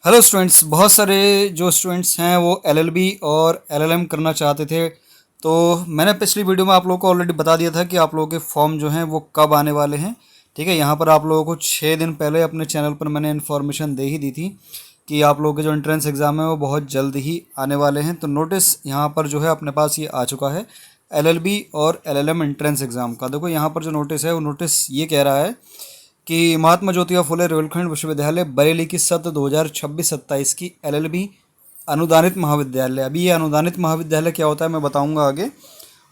Hello students, बहुत सारे जो स्टूडेंट्स हैं वो एलएलबी और एलएलएम करना चाहते थे। तो मैंने पिछली वीडियो में आप लोगों को ऑलरेडी बता दिया था कि आप लोगों के फॉर्म जो हैं वो कब आने वाले हैं। ठीक है, यहाँ पर आप लोगों को 6 दिन पहले अपने चैनल पर मैंने इन्फॉर्मेशन दे ही दी थी कि आप लोगों के जो एंट्रेंस एग्ज़ाम है वो बहुत जल्द ही आने वाले हैं। तो नोटिस यहाँ पर जो है अपने पास ये आ चुका है एलएलबी और एलएलएम एंट्रेंस एग्ज़ाम का। देखो यहाँ पर जो नोटिस है वो नोटिस ये कह रहा है कि महात्मा ज्योतिबा फुले रेलखंड विश्वविद्यालय बरेली की सत्र 2026-27 की एलएलबी अनुदानित महाविद्यालय। अभी ये अनुदानित महाविद्यालय क्या होता है मैं बताऊंगा आगे।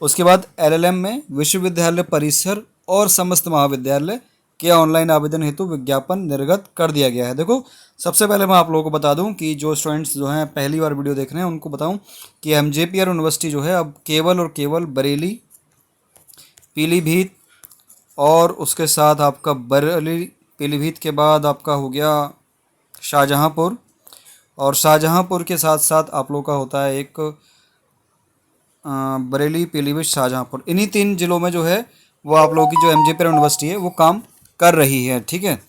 उसके बाद एलएलएम में विश्वविद्यालय परिसर और समस्त महाविद्यालय के ऑनलाइन आवेदन हेतु विज्ञापन निर्गत कर दिया गया है। देखो, सबसे पहले मैं आप लोगों को बता दूं कि जो स्टूडेंट्स जो हैं पहली बार वीडियो देख रहे हैं उनको बताऊं कि एमजेपीआर यूनिवर्सिटी जो है अब केवल और केवल बरेली, पीलीभीत और उसके साथ आपका बरेली, पीलीभीत के बाद आपका हो गया शाहजहांपुर, और शाहजहांपुर के साथ साथ आप लोग का होता है एक बरेली, पीलीभीत, शाहजहांपुर। इन्हीं 3 जिलों में जो है वो आप लोगों की जो एमजेपीआर यूनिवर्सिटी है वो काम कर रही है। ठीक है,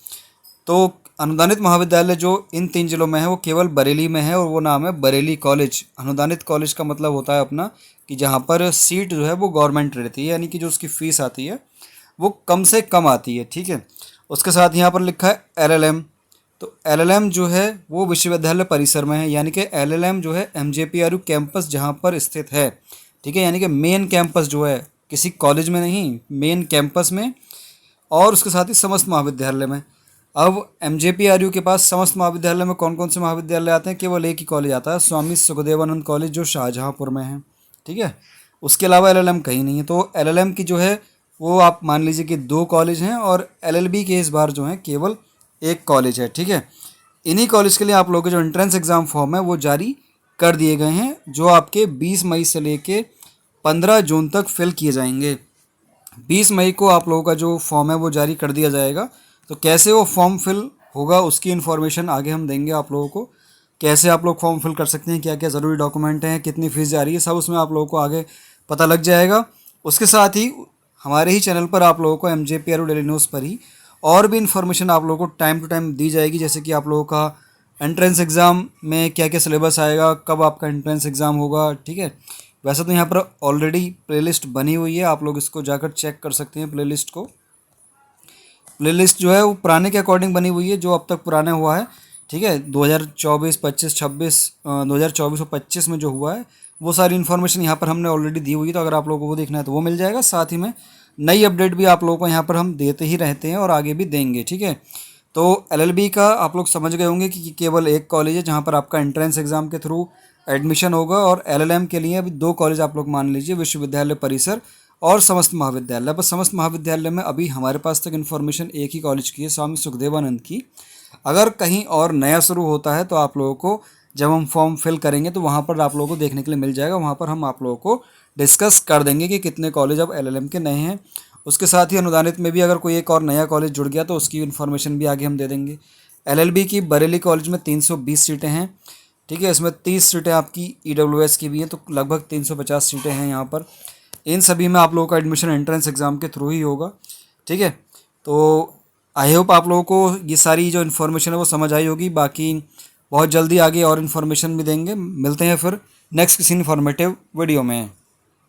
तो अनुदानित महाविद्यालय जो इन 3 जिलों में है वो केवल बरेली में है और वो नाम है बरेली कॉलेज। अनुदानित कॉलेज का मतलब होता है अपना कि जहाँ पर सीट जो है वो गवर्नमेंट रहती है, यानी कि जो उसकी फ़ीस आती है वो कम से कम आती है। ठीक है, उसके साथ यहाँ पर लिखा है एलएलएम। तो एलएलएम जो है वो विश्वविद्यालय परिसर में है, यानी कि एलएलएम जो है एमजेपीआरयू कैंपस जहाँ पर स्थित है। ठीक है, यानी कि मेन कैंपस जो है, किसी कॉलेज में नहीं, मेन कैंपस में, और उसके साथ ही समस्त महाविद्यालय में। अब एमजेपीआरयू के पास समस्त महाविद्यालय में कौन कौन से महाविद्यालय आते हैं? केवल एक ही कॉलेज आता है, स्वामी सुखदेवानंद कॉलेज, जो शाहजहांपुर में है। ठीक है, उसके अलावा एलएलएम कहीं नहीं है। तो एलएलएम की जो है वो आप मान लीजिए कि 2 कॉलेज हैं और एलएलबी के इस बार जो है केवल एक कॉलेज है। ठीक है, इन्हीं कॉलेज के लिए आप लोगों के जो एंट्रेंस एग्ज़ाम फॉर्म है वो जारी कर दिए गए हैं, जो आपके 20 मई से लेके 15 जून तक फिल किए जाएंगे। 20 मई को आप लोगों का जो फॉर्म है वो जारी कर दिया जाएगा। तो कैसे वो फॉर्म फिल होगा उसकी इन्फॉर्मेशन आगे हम देंगे आप लोगों को। कैसे आप लोग फॉर्म फिल कर सकते हैं, क्या क्या ज़रूरी डॉक्यूमेंट हैं, कितनी फ़ीस जा रही है, सब उसमें आप लोगों को आगे पता लग जाएगा। उसके साथ ही हमारे ही चैनल पर आप लोगों को एमजेपीआरयू डेली न्यूज़ पर ही और भी इन्फॉर्मेशन आप लोगों को टाइम टू टाइम दी जाएगी, जैसे कि आप लोगों का एंट्रेंस एग्ज़ाम में क्या क्या सिलेबस आएगा, कब आपका एंट्रेंस एग्ज़ाम होगा। ठीक है, वैसे तो यहाँ पर ऑलरेडी प्लेलिस्ट बनी हुई है, आप लोग इसको जाकर चेक कर सकते हैं प्लेलिस्ट को। प्लेलिस्ट जो है वो पुराने के अकॉर्डिंग बनी हुई है, जो अब तक पुराना हुआ है। ठीक है, 2024, 25, 26, 2024 और 25 में जो हुआ है वो सारी इन्फॉर्मेशन यहाँ पर हमने ऑलरेडी दी हुई है। तो अगर आप लोगों को वो देखना है तो वो मिल जाएगा। साथ ही में नई अपडेट भी आप लोगों को यहाँ पर हम देते ही रहते हैं और आगे भी देंगे। ठीक है, तो एलएलबी का आप लोग समझ गए होंगे कि केवल एक कॉलेज है जहाँ पर आपका एंट्रेंस एग्ज़ाम के थ्रू एडमिशन होगा, और एलएलएम के लिए अभी 2 कॉलेज आप लोग मान लीजिए, विश्वविद्यालय परिसर और समस्त महाविद्यालय। बस समस्त महाविद्यालय में अभी हमारे पास तक इन्फॉर्मेशन एक ही कॉलेज की है, स्वामी सुखदेवानंद की। अगर कहीं और नया शुरू होता है तो आप लोगों को जब हम फॉर्म फिल करेंगे तो वहाँ पर आप लोगों को देखने के लिए मिल जाएगा। वहाँ पर हम आप लोगों को डिस्कस कर देंगे कि कितने कॉलेज अब एलएलएम के नए हैं। उसके साथ ही अनुदानित में भी अगर कोई एक और नया कॉलेज जुड़ गया तो उसकी इन्फॉर्मेशन भी आगे हम दे देंगे। एलएलबी की बरेली कॉलेज में 320 सीटें हैं। ठीक है, इसमें 30 सीटें आपकी ईडब्ल्यूएस की भी हैं, तो लगभग 350 सीटें हैं यहाँ पर। इन सभी में आप लोगों का एडमिशन एंट्रेंस एग्ज़ाम के थ्रू ही होगा। ठीक है, तो आई होप आप लोगों को ये सारी जो इन्फॉर्मेशन है वो समझ आई होगी। बाकी बहुत जल्दी आगे और इन्फॉर्मेशन भी देंगे। मिलते हैं फिर नेक्स्ट किसी इन्फॉर्मेटिव वीडियो में।